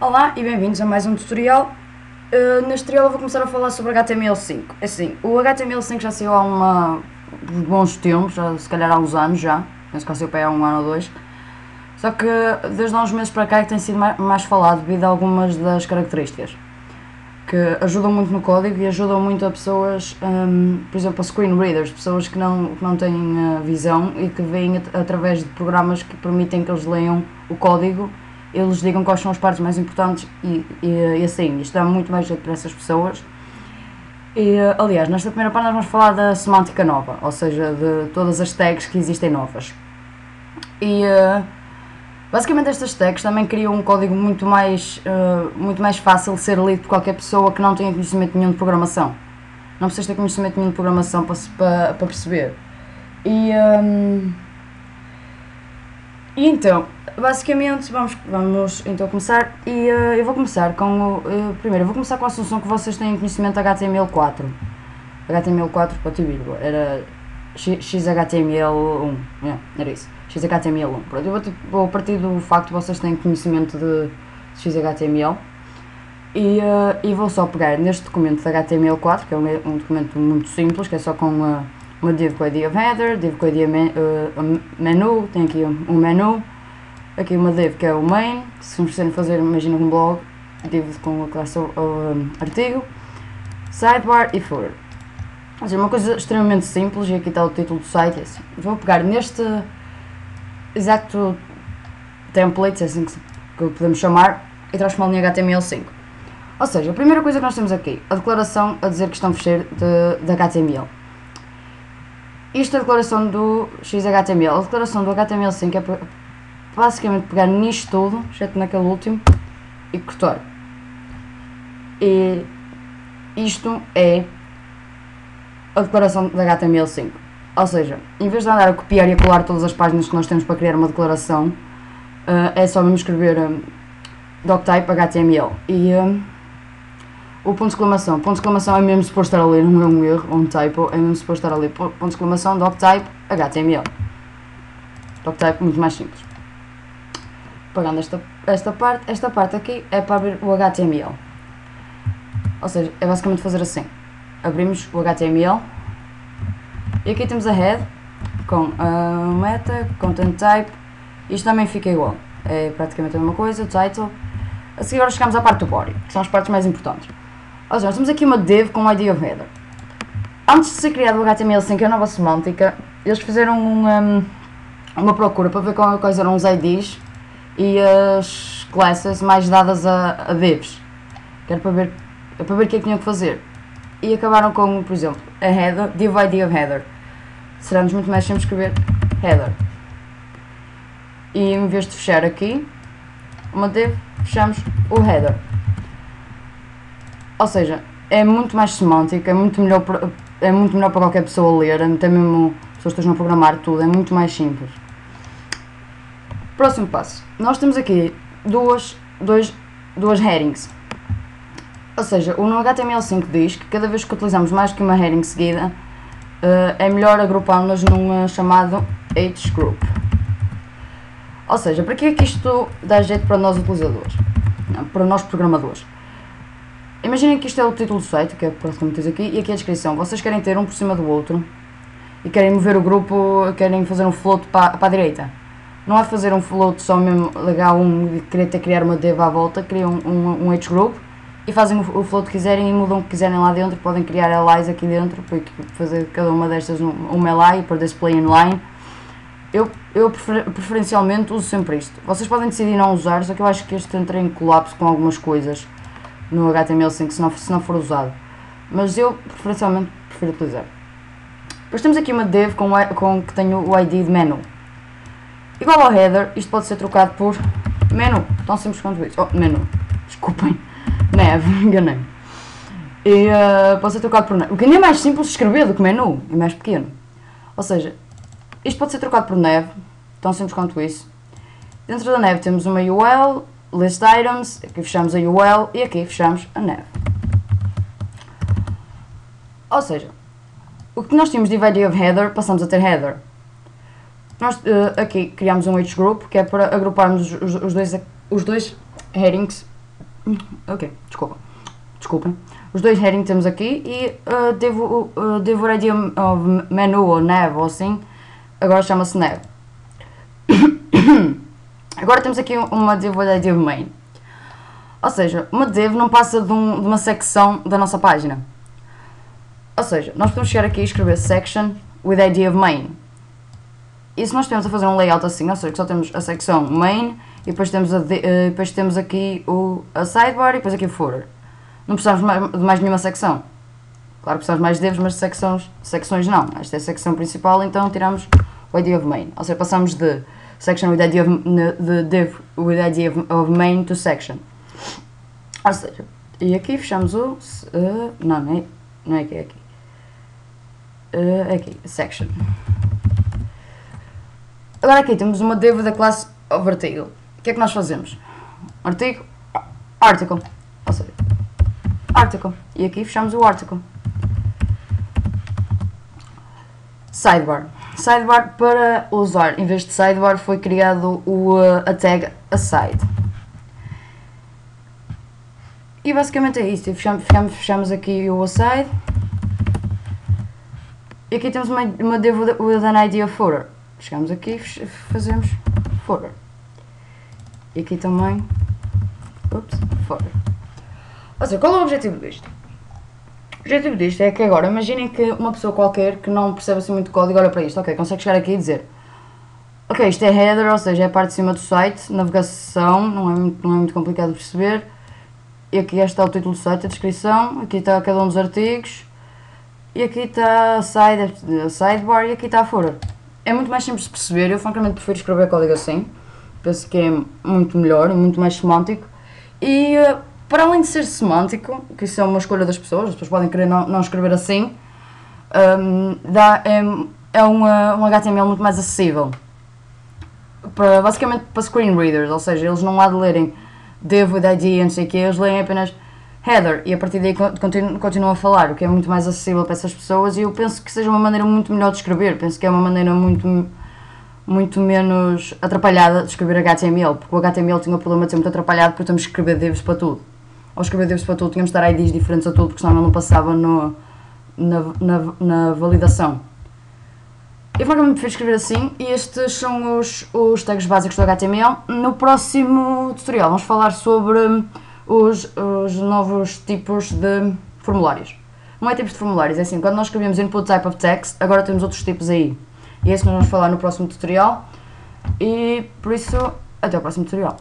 Olá e bem-vindos a mais um tutorial. Neste tutorial eu vou começar a falar sobre HTML5. Assim, o HTML5 já saiu há uns bons tempos, se calhar há uns anos já, penso que já saiu para aí há um ano ou dois. Só que desde há uns meses para cá é que tem sido mais falado devido a algumas das características que ajudam muito no código e ajudam muito a pessoas, por exemplo, a screen readers, pessoas que não têm visão e que veem através de programas que permitem que eles leiam o código. Eles digam quais são as partes mais importantes e assim, isto dá muito mais jeito para essas pessoas. E, aliás, nesta primeira parte nós vamos falar da semântica nova, ou seja, de todas as tags que existem novas. E basicamente estas tags também criam um código muito mais fácil de ser lido por qualquer pessoa que não tenha conhecimento nenhum de programação. Não precisas ter conhecimento nenhum de programação para perceber. E então, basicamente, vamos então começar e eu vou começar com primeiro, eu vou começar com a solução que vocês têm conhecimento de HTML4. HTML4 ponto e vírgula, era XHTML1, era isso, XHTML1. Pronto, eu vou partir do facto de vocês têm conhecimento de XHTML e vou só pegar neste documento de HTML4, que é um documento muito simples, que é só com uma div com a ID of header, div com a ID menu, tem aqui um menu, aqui uma div que é o main, se precisarem fazer, imagina um blog, div com a classe artigo, sidebar e footer. Ou seja, uma coisa extremamente simples, e aqui está o título do site, é assim. Vou pegar neste exato template, é assim que podemos chamar, e transformá-lo em HTML5. Ou seja, a primeira coisa que nós temos aqui, a declaração a dizer que estão a fecheiro de HTML. Isto é a declaração do XHTML. A declaração do HTML5 é basicamente pegar nisto tudo, exceto naquele último, e cortar. E isto é a declaração da HTML5. Ou seja, em vez de andar a copiar e a colar todas as páginas que nós temos para criar uma declaração, é só mesmo escrever doctype HTML. E o ponto de exclamação. Ponto de exclamação é mesmo suposto estar ali, não é um erro, um typo, é mesmo suposto estar ali. Ponto de exclamação, doctype HTML. Doctype muito mais simples. Pegando esta parte aqui é para abrir o HTML. Ou seja, é basicamente fazer assim. Abrimos o HTML e aqui temos a head com a meta, content type. Isto também fica igual, é praticamente a mesma coisa, title. A seguir agora chegamos à parte do body, que são as partes mais importantes. Ou seja, nós temos aqui uma div com o ID of header. Antes de ser criado o HTML5, a nova semântica, eles fizeram uma procura para ver quais eram os IDs e as classes mais dadas a divs, que era para ver o que é que tinham que fazer. E acabaram com, por exemplo, a header, div ID of header. Será-nos muito mais simples escrever header. E em vez de fechar aqui uma div, fechamos o header. Ou seja, é muito mais semântico, é muito melhor para qualquer pessoa ler, até mesmo pessoas que estejam a programar tudo, é muito mais simples. Próximo passo. Nós temos aqui duas headings. Ou seja, o HTML5 diz que cada vez que utilizamos mais que uma heading seguida, é melhor agrupá-las num chamado H-group. Ou seja, para que é que isto dá jeito para nós utilizadores? Não, para nós programadores. Imaginem que isto é o título do site, que é praticamente isso aqui, e aqui a descrição. Vocês querem ter um por cima do outro e querem mover o grupo, querem fazer um float para a direita. Não é fazer um float só mesmo ligar e querer criar uma div à volta, criam um H-group e fazem o float que quiserem e mudam o que quiserem lá dentro. Podem criar LIs aqui dentro, fazer cada uma destas uma LI para display inline. Eu preferencialmente uso sempre isto. Vocês podem decidir não usar, só que eu acho que este entra em colapso com algumas coisas no HTML5 se não for usado. Mas eu preferencialmente prefiro utilizar. Depois temos aqui uma div que tem o ID de menu. Igual ao header, isto pode ser trocado por menu, tão simples quanto isso. Oh, menu, desculpem, nav, enganei-me. E pode ser trocado por nav. O que ainda é mais simples de escrever do que menu, é mais pequeno. Ou seja, isto pode ser trocado por nav, tão simples quanto isso. Dentro da nav temos uma UL, list items, aqui fechamos a UL e aqui fechamos a nav. Ou seja, o que nós tínhamos de ID of header, passamos a ter header. Nós aqui criamos um H-group, que é para agruparmos os dois headings Ok, desculpem. Os dois heading temos aqui e devo idea of menu ou nav ou assim, agora chama-se nav. Agora temos aqui uma div idea of main. Ou seja, uma div não passa de uma secção da nossa página. Ou seja, nós podemos chegar aqui e escrever section with idea of main. E se nós temos a fazer um layout assim, ou seja, que só temos a secção main e depois temos aqui a sidebar e depois aqui o footer. Não precisamos de mais nenhuma secção. Claro que precisamos mais de divs, mas secções não. Esta é a secção principal, então tiramos o idea of main. Ou seja, passamos de section with idea de div with idea of main to section. Ou seja, e aqui fechamos o... não é aqui, é aqui. Aqui, section. Agora aqui temos uma div da classe of article. O que é que nós fazemos? Artigo, article. Ou seja, article. E aqui fechamos o article. Sidebar. Sidebar, para usar, em vez de sidebar, foi criado a tag aside. E basicamente é isto. Fechamos aqui o aside. E aqui temos uma div with an idea of footer. Chegamos aqui e fazemos footer. E aqui também, footer. Ou seja, qual é o objetivo disto? O objetivo disto é que agora, imaginem que uma pessoa qualquer que não percebe assim muito código olha para isto, ok, consegue chegar aqui e dizer, ok, isto é header, ou seja, é a parte de cima do site, navegação, não é muito complicado de perceber, e aqui está o título do site, a descrição, aqui está cada um dos artigos, e aqui está a sidebar e aqui está a footer. É muito mais simples de perceber, eu francamente prefiro escrever código assim, penso que é muito melhor e muito mais semântico, e para além de ser semântico, que isso é uma escolha das pessoas, as pessoas podem querer não escrever assim, é um HTML muito mais acessível, basicamente para screen readers, ou seja, eles não há de lerem div with idea, não sei o que, eles leem apenas header e a partir daí continuam a falar, o que é muito mais acessível para essas pessoas e eu penso que seja uma maneira muito melhor de escrever, penso que é uma maneira muito menos atrapalhada de escrever HTML, porque o HTML tinha o problema de ser muito atrapalhado porque temos que escrever divs para tudo. Ao escrever divs para tudo tínhamos de dar IDs diferentes a tudo porque senão não passava na validação. Eu francamente prefiro escrever assim e estes são os tags básicos do HTML. No próximo tutorial vamos falar sobre os novos tipos de formulários. Não é tipos de formulários, é assim, quando nós escrevemos input type of text, agora temos outros tipos aí. E é isso que nós vamos falar no próximo tutorial. E por isso, até o próximo tutorial.